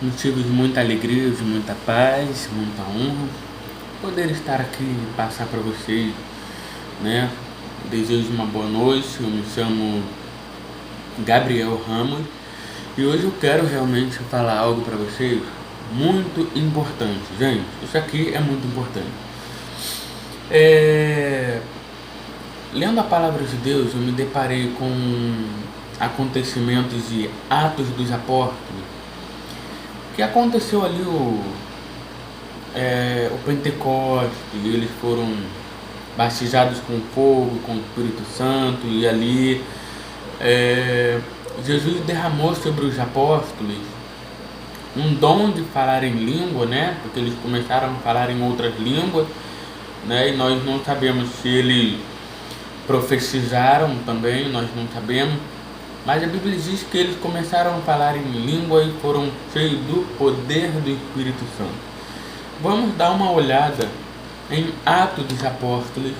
Motivo de muita alegria, de muita paz, muita honra, poder estar aqui e passar para vocês, né? Desejo uma boa noite. Eu me chamo Gabriel Ramos e hoje eu quero realmente falar algo para vocês muito importante, gente. Isso aqui é muito importante. Lendo a palavra de Deus, eu me deparei com acontecimentos de Atos dos Apóstolos, que aconteceu ali o Pentecostes, e eles foram batizados com fogo, com o Espírito Santo, e ali Jesus derramou sobre os apóstolos um dom de falar em língua, né? Porque eles começaram a falar em outras línguas, né? E nós não sabemos se eles profetizaram também, nós não sabemos. Mas a Bíblia diz que eles começaram a falar em língua e foram cheios do poder do Espírito Santo. Vamos dar uma olhada em Atos dos Apóstolos.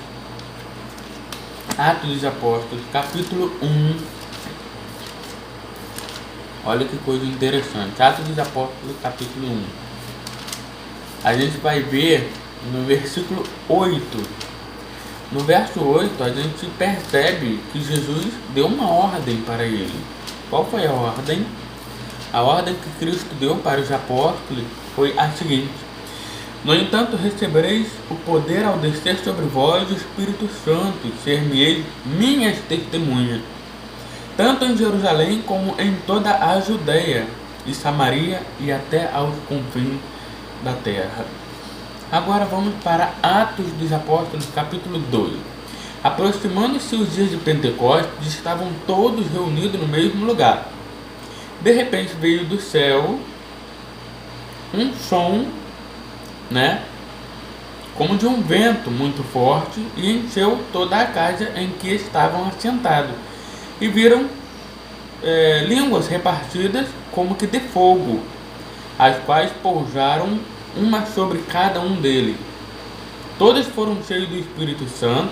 Atos dos Apóstolos, capítulo 1. Olha que coisa interessante. Atos dos Apóstolos, capítulo 1. A gente vai ver no versículo 8. No verso 8, a gente percebe que Jesus deu uma ordem para ele. Qual foi a ordem? A ordem que Cristo deu para os apóstolos foi a seguinte: no entanto, recebereis o poder ao descer sobre vós o Espírito Santo, e ser-me-eis minhas testemunhas, tanto em Jerusalém como em toda a Judeia e Samaria e até aos confins da terra. Agora vamos para Atos dos Apóstolos, capítulo 2. Aproximando-se os dias de Pentecostes, estavam todos reunidos no mesmo lugar. De repente veio do céu um som, né, como de um vento muito forte, e encheu toda a casa em que estavam assentados. E viram línguas repartidas como que de fogo, as quais pousaram uma sobre cada um deles. Todos foram cheios do Espírito Santo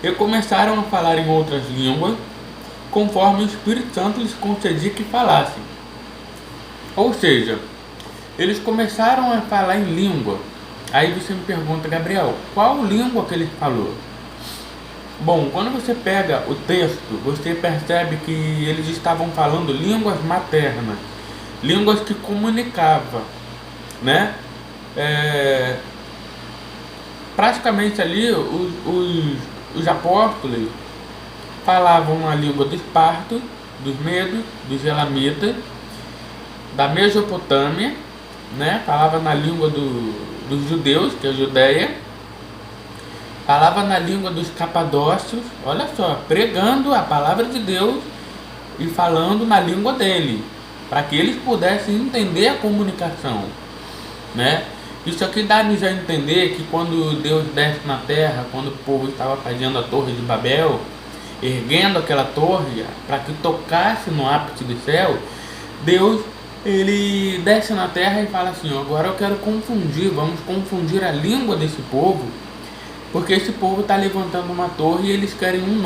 e começaram a falar em outras línguas, conforme o Espírito Santo lhes concedia que falassem. Ou seja, eles começaram a falar em língua. Aí você me pergunta: Gabriel, qual língua que ele falou? Bom, quando você pega o texto, você percebe que eles estavam falando línguas maternas, línguas que comunicavam, né? Praticamente ali os apóstolos falavam a língua dos partos, dos medos, dos elamitas, da Mesopotâmia, né? Falava na língua dos judeus, que é a Judeia, falava na língua dos capadócios, olha só, pregando a palavra de Deus e falando na língua dele, para que eles pudessem entender a comunicação, né? Isso aqui dá-nos a entender que quando Deus desce na terra, quando o povo estava fazendo a torre de Babel, erguendo aquela torre para que tocasse no ápice do céu, Deus, ele desce na terra e fala assim: agora eu quero confundir, vamos confundir a língua desse povo, porque esse povo está levantando uma torre e eles querem um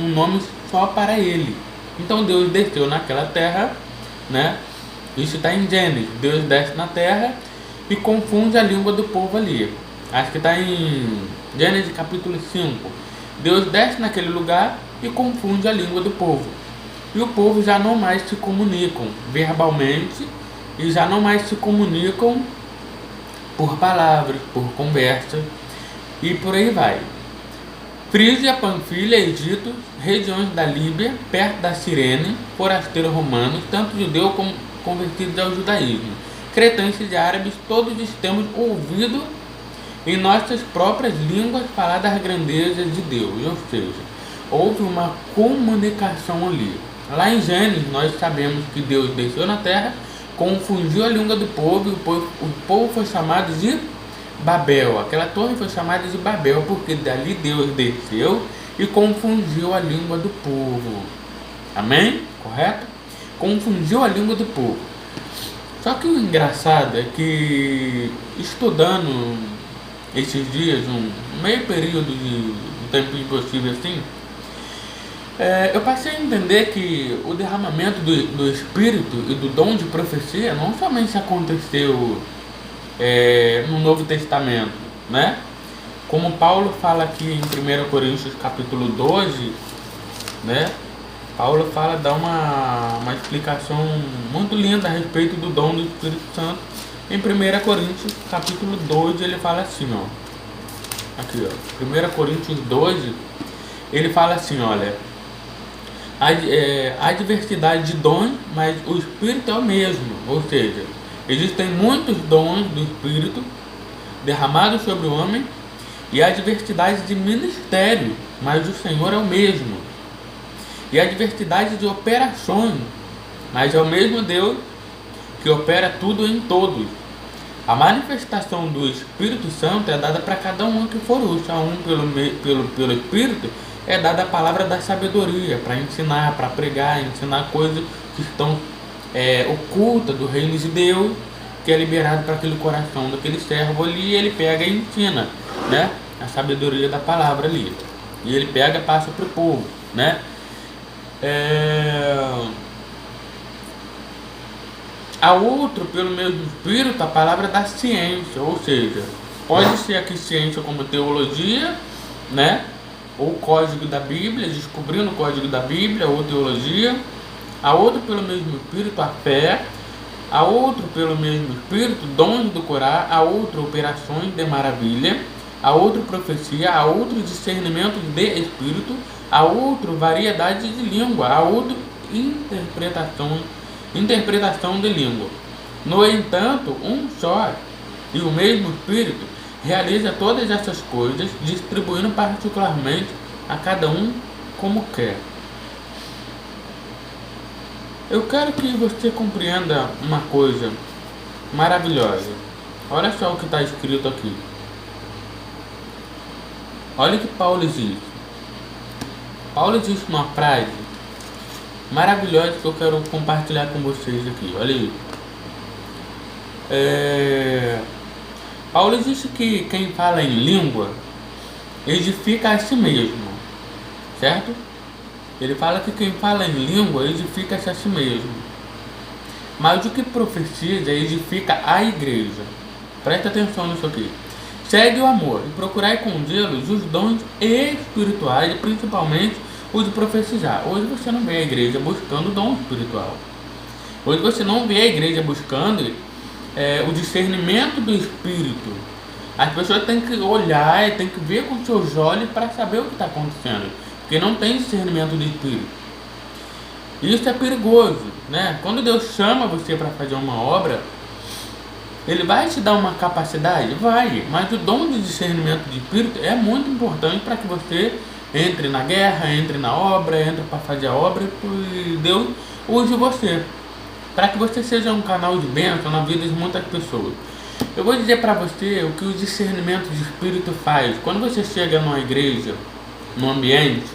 nome só para ele. Então Deus desceu naquela terra, né? Isso está em Gênesis. Deus desce na terra e confunde a língua do povo ali. Acho que está em Gênesis capítulo 5. Deus desce naquele lugar e confunde a língua do povo. E o povo já não mais se comunicam verbalmente e já não mais se comunicam por palavras, por conversa e por aí vai. Frígia, Panfilha, Egito, regiões da Líbia, perto da Cirene, forasteiros romanos, tanto judeus como convertidos ao judaísmo, cretenses e árabes, todos temos ouvido em nossas próprias línguas falar das grandezas de Deus. Ou seja, houve uma comunicação ali. Lá em Gênesis nós sabemos que Deus desceu na terra, confundiu a língua do povo, e o povo foi chamado de Babel. Aquela torre foi chamada de Babel porque dali Deus desceu e confundiu a língua do povo. Amém? Correto? Confundiu a língua do povo. Só que o engraçado é que, estudando esses dias, um meio período de tempo impossível assim, Eu passei a entender que o derramamento do Espírito e do dom de profecia não somente aconteceu no Novo Testamento, né? Como Paulo fala aqui em 1 Coríntios capítulo 12, né? Paulo dá uma explicação muito linda a respeito do dom do Espírito Santo. Em 1 Coríntios capítulo 12 ele fala assim, ó. Aqui, ó. 1 Coríntios 12, ele fala assim, olha. Há diversidade de dons, mas o Espírito é o mesmo. Ou seja, existem muitos dons do Espírito derramados sobre o homem, e há diversidade de ministérios, mas o Senhor é o mesmo. E há diversidade de operações, mas é o mesmo Deus que opera tudo em todos. A manifestação do Espírito Santo é dada para cada um que for útil. A um pelo Espírito é dada a palavra da sabedoria, para ensinar, para pregar, ensinar coisas que estão ocultas do reino de Deus, que é liberado para aquele coração daquele servo ali, e ele pega e ensina, né? A sabedoria da palavra ali. E ele pega e passa para o povo, né? A outro, pelo mesmo Espírito, a palavra da ciência, ou seja, pode ser aqui ciência como teologia, né? Ou código da Bíblia, descobrindo o código da Bíblia, ou teologia. A outro, pelo mesmo Espírito, a fé. A outro, pelo mesmo Espírito, dons do curar. A outro, operações de maravilha. A outro, profecia. A outro, discernimento de Espírito. A outro, variedade de língua. A outro, interpretação de língua. No entanto, um só e o mesmo Espírito realiza todas essas coisas, distribuindo particularmente a cada um como quer. Eu quero que você compreenda uma coisa maravilhosa. Olha só o que está escrito aqui. Olha o que Paulo diz. Paulo diz uma frase maravilhosa que eu quero compartilhar com vocês aqui. Olha aí. Paulo disse que quem fala em língua edifica a si mesmo, certo? Ele fala que quem fala em língua edifica-se a si mesmo, mas o que profetiza edifica a igreja. Presta atenção nisso aqui. Segue o amor e procurai escondê-los os dons espirituais, principalmente o de profetizar. Hoje você não vê a igreja buscando o dom espiritual. Hoje você não vê a igreja buscando o discernimento do Espírito. As pessoas têm que olhar e têm que ver com seus olhos para saber o que está acontecendo, porque não tem discernimento do Espírito. Isso é perigoso, né? Quando Deus chama você para fazer uma obra, Ele vai te dar uma capacidade? Vai, mas o dom de discernimento de Espírito é muito importante para que você entre na guerra, entre na obra, entre para fazer a obra e Deus use você, para que você seja um canal de bênção na vida de muitas pessoas. Eu vou dizer para você o que o discernimento de Espírito faz. Quando você chega numa igreja, num ambiente,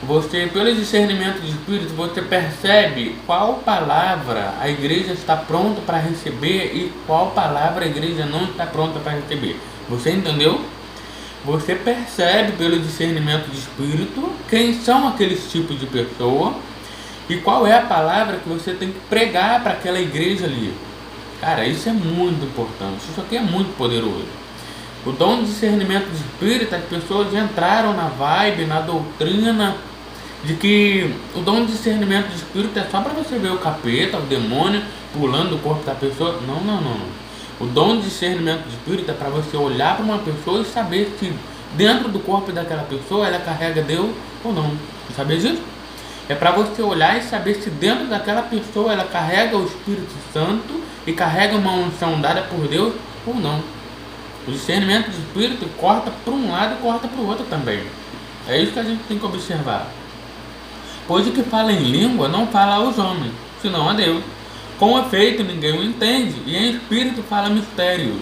você, pelo discernimento de Espírito, você percebe qual palavra a igreja está pronta para receber e qual palavra a igreja não está pronta para receber. Você entendeu? Você percebe pelo discernimento de Espírito quem são aqueles tipos de pessoa e qual é a palavra que você tem que pregar para aquela igreja ali. Cara, isso é muito importante. Isso aqui é muito poderoso. O dom de discernimento de Espírito, as pessoas entraram na vibe, na doutrina de que o dom de discernimento de Espírito é só para você ver o capeta, o demônio pulando do corpo da pessoa. Não. O dom de discernimento de Espírito é para você olhar para uma pessoa e saber se dentro do corpo daquela pessoa ela carrega Deus ou não. Você sabia disso? É para você olhar e saber se dentro daquela pessoa ela carrega o Espírito Santo e carrega uma unção dada por Deus ou não. O discernimento de Espírito corta para um lado e corta para o outro também. É isso que a gente tem que observar. Pois o que fala em língua não fala aos homens, senão a Deus. Com efeito ninguém o entende, e em espírito fala mistério.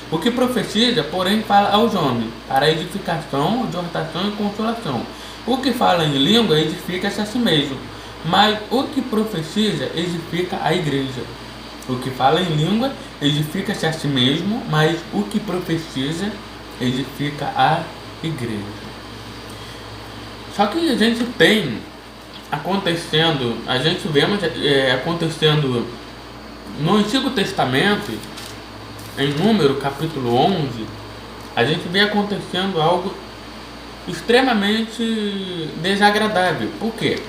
O que profetiza, porém, fala aos homens, para edificação, exortação e consolação. O que fala em língua edifica-se a si mesmo, mas o que profetiza edifica a igreja. O que fala em língua edifica-se a si mesmo, mas o que profetiza edifica a igreja. Só que a gente tem acontecendo, a gente vemos acontecendo no Antigo Testamento, em Número capítulo 11, a gente vê acontecendo algo extremamente desagradável. Por quê?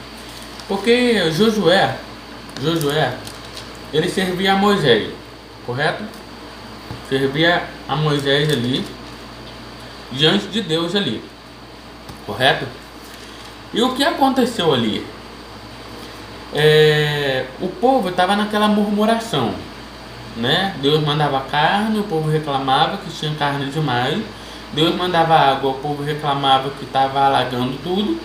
Porque Josué, ele servia a Moisés, correto? Servia a Moisés ali, diante de Deus ali, correto? E o que aconteceu ali? O povo estava naquela murmuração, né? Deus mandava carne, o povo reclamava que tinha carne demais. Deus mandava água, o povo reclamava que estava alagando tudo.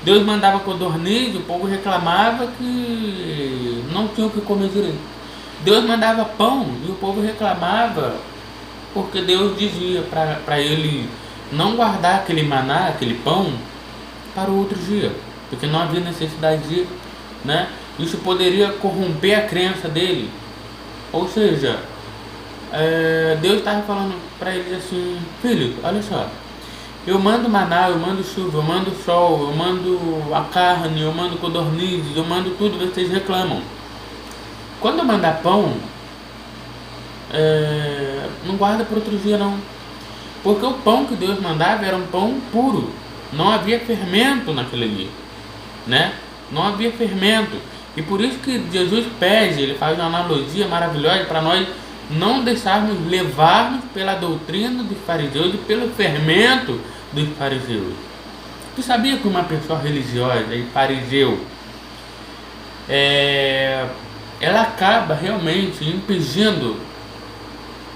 Deus mandava codorniz, o povo reclamava que não tinha o que comer direito. Deus mandava pão e o povo reclamava porque Deus dizia para ele não guardar aquele maná, aquele pão, para o outro dia, porque não havia necessidade de, né? Isso poderia corromper a crença dele. Ou seja, Deus estava falando para eles assim: filho, olha só, eu mando maná, eu mando chuva, eu mando sol, eu mando a carne, eu mando codornizes, eu mando tudo, vocês reclamam. Quando eu mandar pão, não guarda para outro dia não, porque o pão que Deus mandava era um pão puro, não havia fermento naquele ali, né? Não havia fermento. E por isso que Jesus pede, ele faz uma analogia maravilhosa para nós não deixarmos levarmos pela doutrina dos fariseus e pelo fermento dos fariseus. Tu sabia que uma pessoa religiosa e fariseu, ela acaba realmente impedindo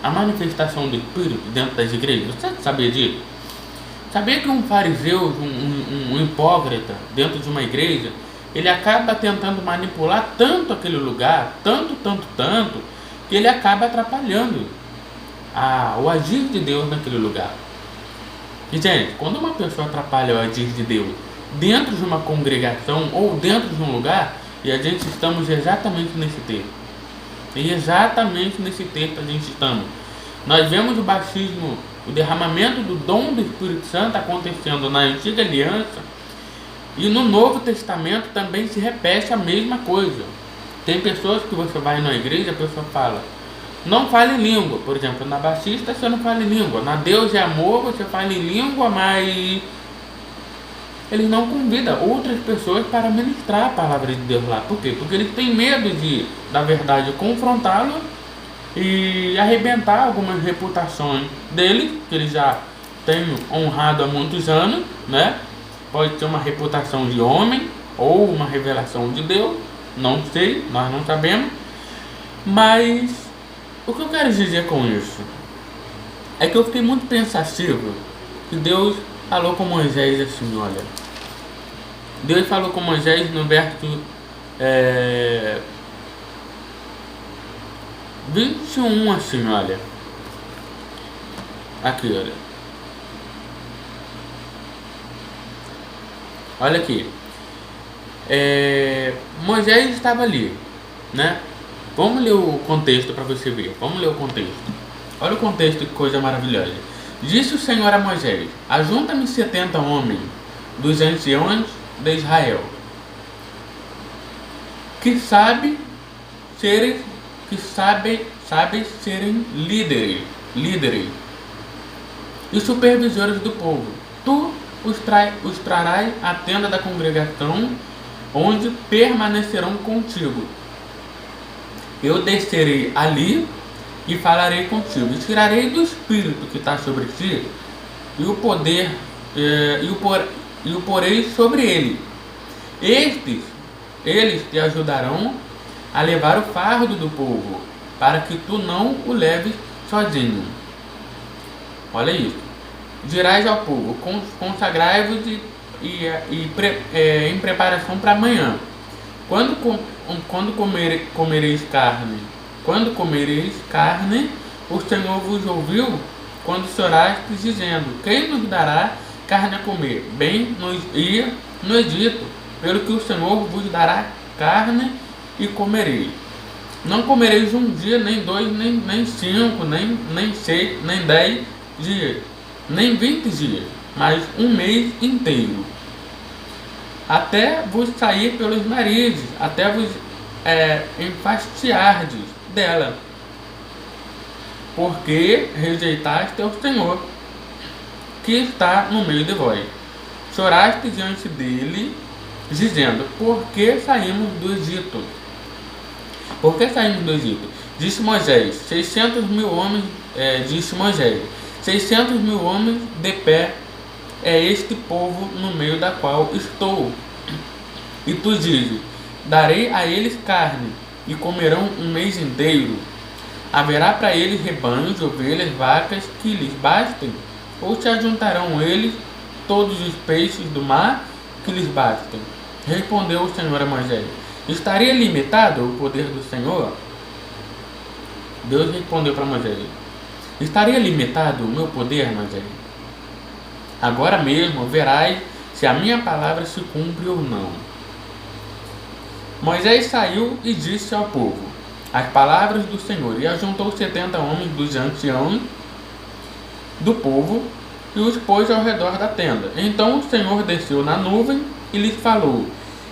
a manifestação do Espírito dentro das igrejas? Você sabia disso? Sabia que um fariseu, um hipócrita dentro de uma igreja, ele acaba tentando manipular tanto aquele lugar, tanto, que ele acaba atrapalhando o agir de Deus naquele lugar. E, gente, quando uma pessoa atrapalha o agir de Deus dentro de uma congregação ou dentro de um lugar, e a gente estamos exatamente nesse texto. E exatamente nesse texto a gente estamos. Nós vemos o batismo, o derramamento do dom do Espírito Santo acontecendo na Antiga Aliança, e no Novo Testamento também se repete a mesma coisa. Tem pessoas que você vai na igreja, a pessoa fala, não fale em língua. Por exemplo, na Batista você não fala em língua. Na Deus é Amor você fala em língua, mas eles não convidam outras pessoas para ministrar a palavra de Deus lá. Por quê? Porque eles têm medo de, na verdade, confrontá-lo e arrebentar algumas reputações deles, que eles já têm honrado há muitos anos, né? Pode ter uma reputação de homem ou uma revelação de Deus, não sei, nós não sabemos. Mas o que eu quero dizer com isso é que eu fiquei muito pensativo que Deus falou com Moisés assim, olha. Deus falou com Moisés no verso 21 assim, olha. Aqui, olha. Olha aqui. Moisés estava ali, né? Vamos ler o contexto para você ver. Vamos ler o contexto. Olha o contexto, que coisa maravilhosa. Disse o Senhor a Moisés: ajunta-me 70 homens dos anciãos de Israel, que sabem serem líderes e supervisores do povo. Tu os trarás à tenda da congregação, onde permanecerão contigo. Eu descerei ali e falarei contigo, e tirarei do Espírito que está sobre ti, e o poder e o porei sobre ele. Eles te ajudarão a levar o fardo do povo, para que tu não o leves sozinho. Olha isso. Dirás ao povo: consagrai-vos em preparação para amanhã. Quando comereis carne, o Senhor vos ouviu quando chorastes, dizendo: quem nos dará carne a comer? Bem nos ia no Egito, pelo que o Senhor vos dará carne e comereis. Não comereis um dia, nem dois, nem 5, nem 6, nem 10 dias, nem 20 dias, mas um mês inteiro. até vos sair pelos narizes, até vos enfastiardes dela, porque rejeitaste ao Senhor, que está no meio de vós. Choraste diante dele, dizendo: por que saímos do Egito? Por que saímos do Egito? Disse Moisés: 600 mil homens, disse Moisés, 600 mil homens de pé é este povo no meio da qual estou. E tu dizes: darei a eles carne, e comerão um mês inteiro. Haverá para eles rebanhos, ovelhas, vacas, que lhes bastem? Ou se ajuntarão eles todos os peixes do mar que lhes bastem? Respondeu o Senhor a Moisés: estaria limitado o poder do Senhor? Deus respondeu para Moisés: estaria limitado o meu poder, Moisés? Agora mesmo verás se a minha palavra se cumpre ou não. Moisés saiu e disse ao povo as palavras do Senhor, e ajuntou 70 homens dos anciãos do povo e os pôs ao redor da tenda. Então o Senhor desceu na nuvem e lhes falou,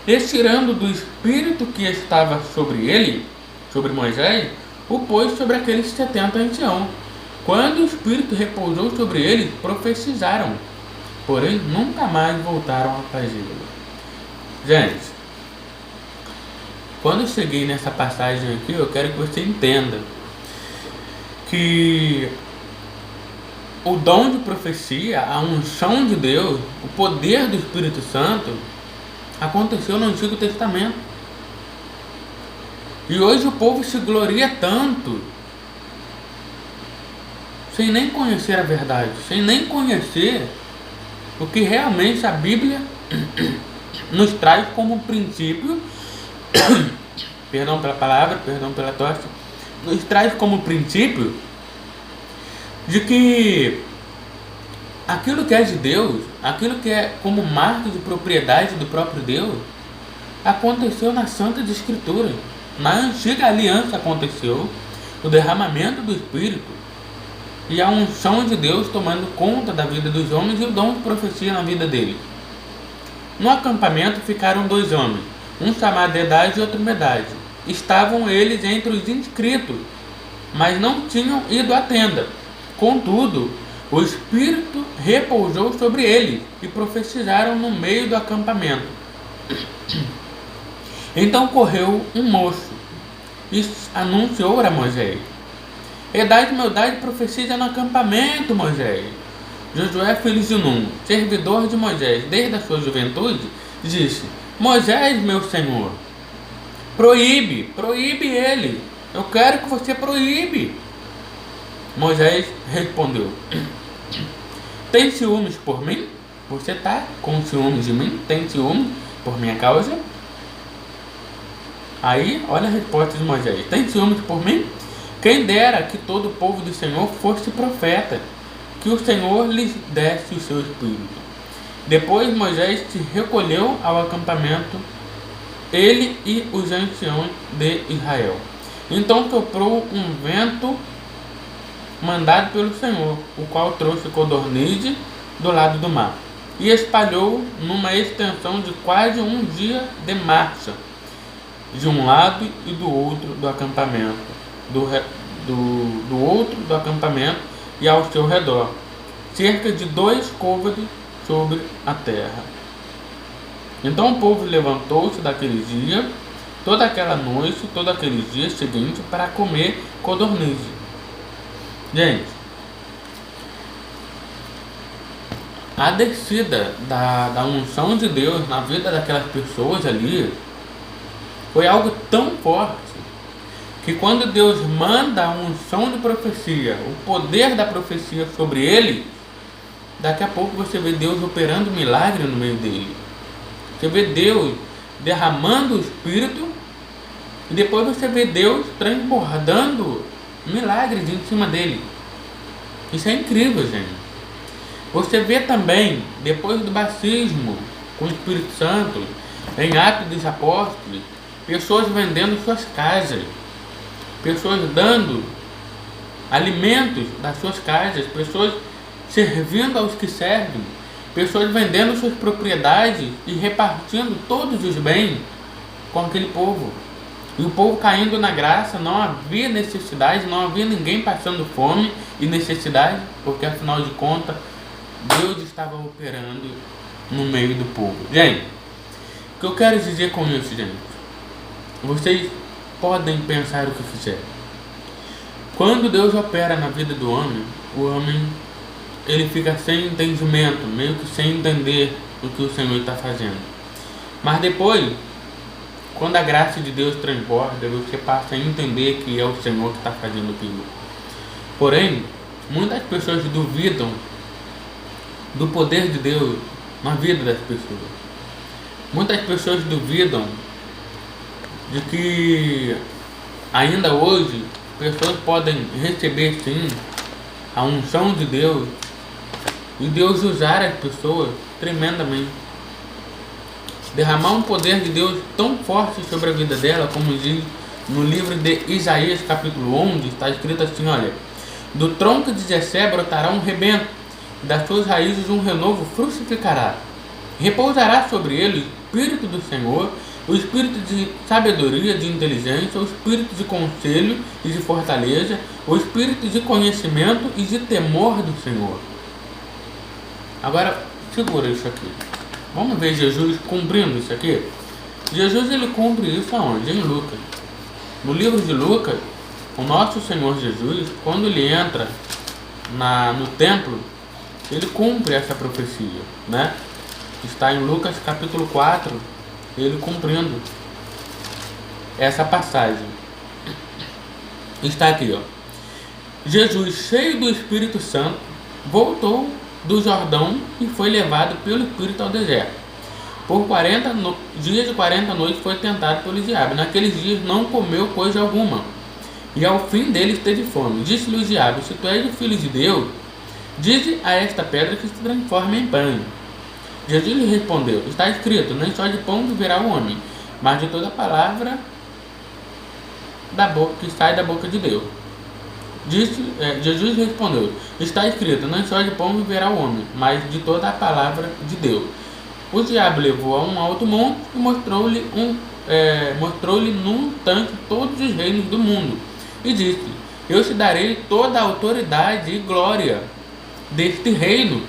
retirando do espírito que estava sobre ele, sobre Moisés, o pôs sobre aqueles 70 anciãos. Quando o espírito repousou sobre eles, profetizaram, porém nunca mais voltaram a fazê-lo. Gente, quando eu cheguei nessa passagem aqui, eu quero que você entenda que o dom de profecia, a unção de Deus, o poder do Espírito Santo aconteceu no Antigo Testamento. E hoje o povo se gloria tanto, sem nem conhecer a verdade, sem nem conhecer o que realmente a Bíblia nos traz como princípio. Perdão pela palavra, perdão pela tosse. Nos traz como princípio de que aquilo que é de Deus, aquilo que é como marca de propriedade do próprio Deus, aconteceu na Santa Escritura. Na antiga aliança aconteceu o derramamento do Espírito e a unção de Deus tomando conta da vida dos homens e o dom de profecia na vida deles. No acampamento ficaram 2 homens, um chamado Edade e outro Medade. Estavam eles entre os inscritos, mas não tinham ido à tenda. Contudo, o Espírito repousou sobre eles e profetizaram no meio do acampamento. Então correu um moço e anunciou a Moisés: Edade e Medade profetiza no acampamento, Moisés. Josué, filho de Num, servidor de Moisés desde a sua juventude, disse: Moisés, meu senhor, proíbe ele. Eu quero que você proíbe. Moisés respondeu: tem ciúmes por mim? Você está com ciúmes de mim? Tem ciúmes por minha causa? Aí, olha a resposta de Moisés: tem ciúmes por mim? Quem dera que todo o povo do Senhor fosse profeta, que o Senhor lhes desse o seu espírito. Depois Moisés se recolheu ao acampamento, ele e os anciãos de Israel. Então soprou um vento mandado pelo Senhor, o qual trouxe codornizes do lado do mar, e espalhou numa extensão de quase um dia de marcha, de um lado e do outro do acampamento, do outro do acampamento e ao seu redor, cerca de 2 côvados sobre a terra. Então o povo levantou-se daquele dia, toda aquela noite, todo aquele dia seguinte, para comer codornizes. Gente, a descida da unção de Deus na vida daquelas pessoas ali foi algo tão forte que quando Deus manda a unção de profecia, o poder da profecia sobre ele, daqui a pouco você vê Deus operando milagre no meio dele. Você vê Deus derramando o Espírito e depois você vê Deus transbordando milagres em cima dele. Isso é incrível, gente. Você vê também, depois do batismo com o Espírito Santo, em Atos dos Apóstolos, pessoas vendendo suas casas, pessoas dando alimentos das suas casas, pessoas servindo aos que servem. pessoas vendendo suas propriedades e repartindo todos os bens com aquele povo. E o povo caindo na graça, não havia necessidade, não havia ninguém passando fome e necessidade, porque afinal de contas, Deus estava operando no meio do povo. Gente, o que eu quero dizer com isso, gente? Vocês podem pensar o que quiser. Quando Deus opera na vida do homem, o homem ele fica sem entendimento, meio que sem entender o que o Senhor está fazendo. Mas depois, quando a graça de Deus transborda, você passa a entender que é o Senhor que está fazendo aquilo. Porém, muitas pessoas duvidam do poder de Deus na vida das pessoas. Muitas pessoas duvidam de que ainda hoje pessoas podem receber sim a unção de Deus e Deus usar as pessoas tremendamente, derramar um poder de Deus tão forte sobre a vida dela, como diz no livro de Isaías capítulo 11, está escrito assim, olha: do tronco de Jessé brotará um rebento, das suas raízes um renovo frutificará, repousará sobre ele o Espírito do Senhor, o Espírito de sabedoria, de inteligência, o Espírito de conselho e de fortaleza, o Espírito de conhecimento e de temor do Senhor. Agora, segura isso aqui. Vamos ver Jesus cumprindo isso aqui? Jesus ele cumpre isso aonde? Em Lucas. No livro de Lucas, o nosso Senhor Jesus, quando ele entra no templo, ele cumpre essa profecia, né? Está em Lucas capítulo 4, ele cumprindo essa passagem. Está aqui, ó. Jesus, cheio do Espírito Santo, voltou do Jordão e foi levado pelo Espírito ao deserto. Por 40 dias e 40 noites foi tentado pelo diabo. Naqueles dias não comeu coisa alguma. E ao fim deles teve fome. Disse-lhe o diabo: se tu és o Filho de Deus, dize a esta pedra que se transforme em pão. Jesus lhe respondeu: está escrito, nem só de pão viverá o homem, mas de toda palavra que sai da boca de Deus. Jesus respondeu: está escrito, não só de pão viverá o homem, mas de toda a palavra de Deus. O diabo levou a um alto monte e mostrou-lhe num tanque todos os reinos do mundo, e disse: eu te darei toda a autoridade e glória deste reino,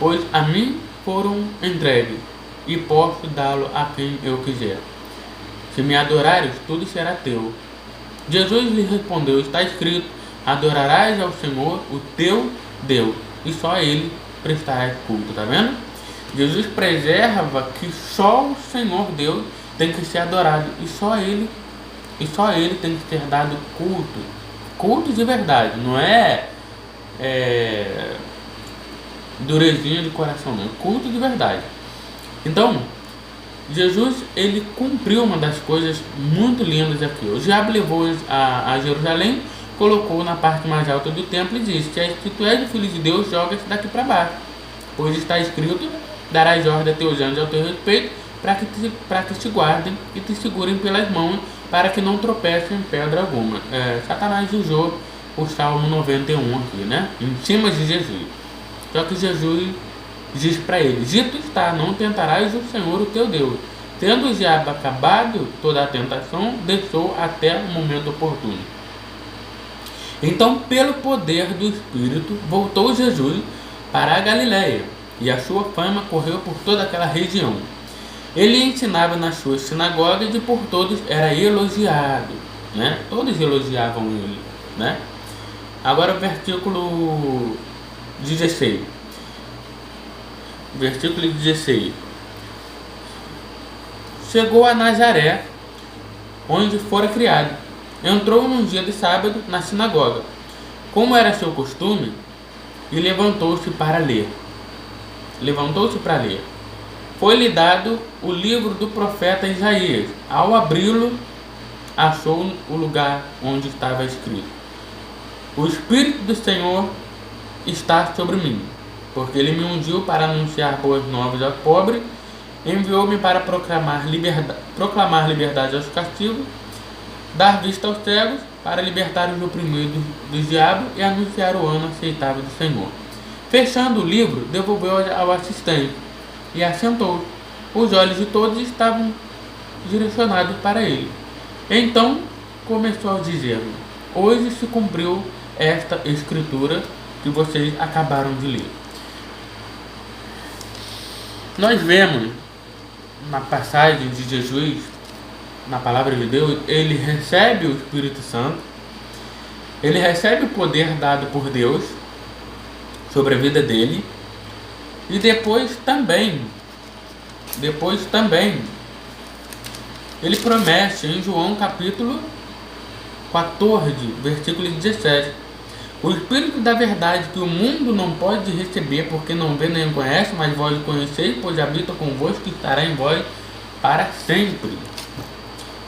pois a mim foram entregues, e posso dá-lo a quem eu quiser. Se me adorares, tudo será teu. Jesus lhe respondeu: está escrito, adorarás ao Senhor, o teu Deus, e só a Ele prestarás culto. Tá vendo? Jesus preserva que só o Senhor Deus tem que ser adorado, e só Ele tem que ser dado culto de verdade, não é durezinha de coração, não, culto de verdade. Então, Jesus ele cumpriu uma das coisas muito lindas aqui. O diabo levou a Jerusalém, colocou na parte mais alta do templo e disse: se tu és o Filho de Deus, joga-se daqui para baixo, pois está escrito, darás ordem a teus anjos ao teu respeito, para que te guardem e te segurem pelas mãos, para que não tropecem em pedra alguma. Satanás usou o Salmo 91 aqui, né? Em cima de Jesus. Só que Jesus diz para ele: dito está, não tentarás o Senhor o teu Deus. Tendo o diabo acabado toda a tentação, deixou até o momento oportuno. Então, pelo poder do Espírito, voltou Jesus para a Galiléia, e a sua fama correu por toda aquela região. Ele ensinava nas suas sinagogas e por todos era elogiado, né? Todos elogiavam ele, né? Agora o versículo 16. Versículo 16. Chegou a Nazaré, onde fora criado. Entrou num dia de sábado na sinagoga, como era seu costume, e levantou-se para ler. Foi-lhe dado o livro do profeta Isaías. Ao abri-lo, achou o lugar onde estava escrito: o Espírito do Senhor está sobre mim, porque ele me ungiu para anunciar boas novas aos pobres, enviou-me para proclamar liberdade aos castigos, dar vista aos cegos, para libertar os oprimidos do diabo e anunciar o ano aceitável do Senhor. Fechando o livro, devolveu ao assistente e assentou. Os olhos de todos estavam direcionados para ele. Então começou a dizer: hoje se cumpriu esta escritura que vocês acabaram de ler. Nós vemos na passagem de Jesus, na palavra de Deus, ele recebe o Espírito Santo, ele recebe o poder dado por Deus sobre a vida dele, e depois também, ele promete em João capítulo 14, versículo 17: o Espírito da verdade que o mundo não pode receber, porque não vê nem conhece, mas vós o conheceis, pois habita convosco e estará em vós para sempre.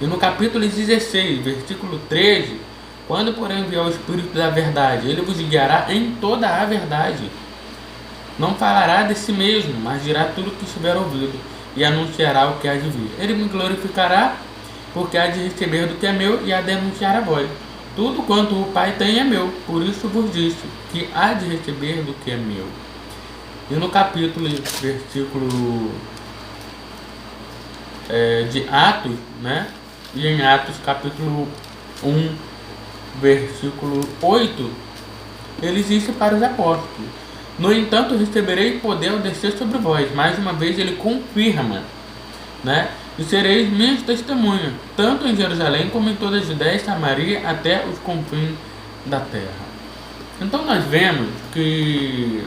E no capítulo 16, versículo 13: quando porém vier o Espírito da verdade, ele vos guiará em toda a verdade. Não falará de si mesmo, mas dirá tudo o que estiver ouvido, e anunciará o que há de vir. Ele me glorificará, porque há de receber do que é meu e há de anunciar a vós. Tudo quanto o Pai tem é meu, por isso vos disse que há de receber do que é meu. E no capítulo, versículo de Atos, né? E em Atos capítulo 1, versículo 8, ele disse para os apóstolos: no entanto, recebereis poder ao descer sobre vós. Mais uma vez ele confirma, né? E sereis minhas testemunhas, tanto em Jerusalém como em toda a Judéia e Samaria, até os confins da terra. Então nós vemos que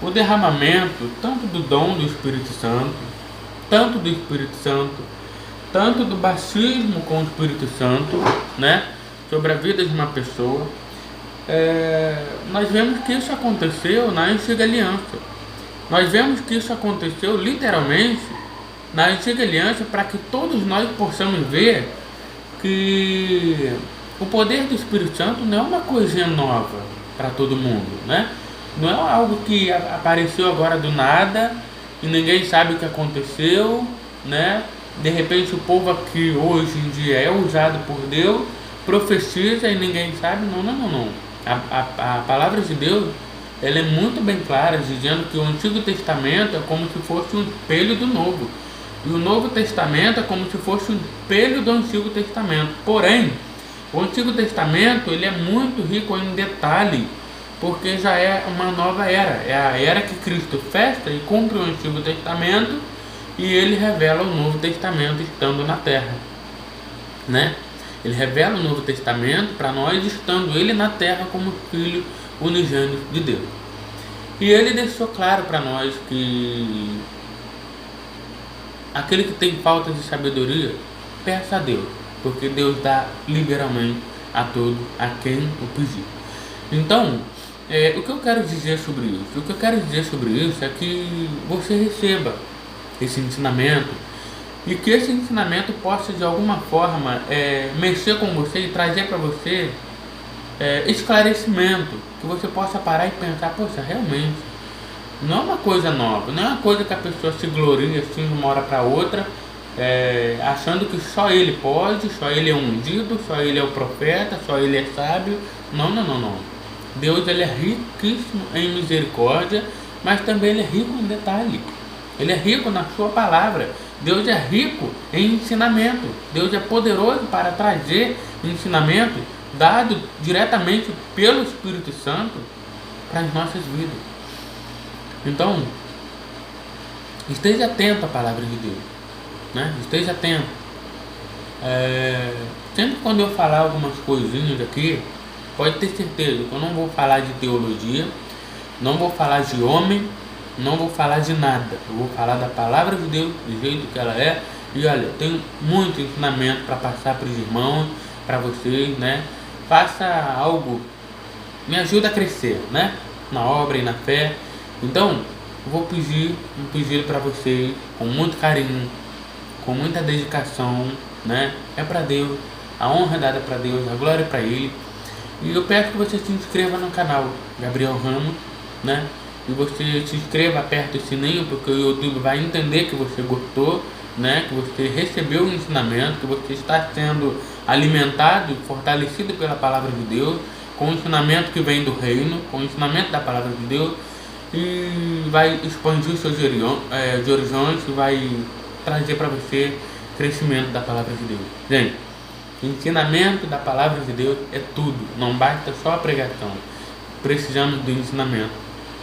o derramamento, tanto do dom do Espírito Santo, tanto do batismo com o Espírito Santo, né, sobre a vida de uma pessoa, nós vemos que isso aconteceu na Antiga Aliança. Nós vemos que isso aconteceu literalmente na Antiga Aliança, para que todos nós possamos ver que o poder do Espírito Santo não é uma coisinha nova para todo mundo, né? Não é algo que apareceu agora do nada e ninguém sabe o que aconteceu, né? De repente o povo aqui hoje em dia é usado por Deus, profetiza e ninguém sabe. Não. A palavra de Deus, ela é muito bem clara, dizendo que o Antigo Testamento é como se fosse um espelho do Novo. E o Novo Testamento é como se fosse um espelho do Antigo Testamento. Porém, o Antigo Testamento ele é muito rico em detalhe, porque já é uma nova era. É a era que Cristo fecha e cumpre o Antigo Testamento, e ele revela o Novo Testamento estando na terra, né? Ele revela o Novo Testamento para nós, estando ele na terra como Filho unigênito de Deus. E ele deixou claro para nós que aquele que tem falta de sabedoria, peça a Deus, porque Deus dá liberalmente a todo a quem o pedir. Então, o que eu quero dizer sobre isso? O que eu quero dizer sobre isso é que você receba esse ensinamento, e que esse ensinamento possa de alguma forma mexer com você e trazer para você esclarecimento, que você possa parar e pensar: poxa, realmente não é uma coisa nova, não é uma coisa que a pessoa se gloria assim de uma hora para outra, achando que só ele pode, só ele é ungido, só ele é o profeta, só ele é sábio. Não. Deus, ele é riquíssimo em misericórdia, mas também ele é rico em detalhe. Ele é rico na sua palavra. Deus é rico em ensinamento. Deus é poderoso para trazer ensinamento dado diretamente pelo Espírito Santo para as nossas vidas. Então, esteja atento à palavra de Deus, né? Esteja atento. Sempre quando eu falar algumas coisinhas aqui, pode ter certeza que eu não vou falar de teologia, não vou falar de homem, não vou falar de nada. Eu vou falar da palavra de Deus do jeito que ela é. E olha, eu tenho muito ensinamento para passar para os irmãos, para vocês, né? Faça algo, me ajuda a crescer, né? Na obra e na fé. Então, eu vou pedir um pedido para vocês com muito carinho, com muita dedicação, né? É para Deus, a honra é dada para Deus, a glória é para Ele. E eu peço que você se inscreva no canal Gabriel Ramos, né? E você se inscreva, aperta o sininho, porque o YouTube vai entender que você gostou, né? Que você recebeu o ensinamento, que você está sendo alimentado, fortalecido pela palavra de Deus. com o ensinamento que vem do reino, com o ensinamento da palavra de Deus, e vai expandir os seus horizontes e vai trazer para você crescimento da palavra de Deus. Gente, ensinamento da palavra de Deus é tudo, não basta só a pregação. Precisamos do ensinamento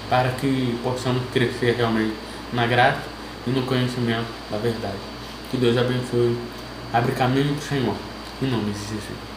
para que possamos crescer realmente na graça e no conhecimento da verdade. Que Deus abençoe. Abre caminho para o Senhor. Em nome de Jesus.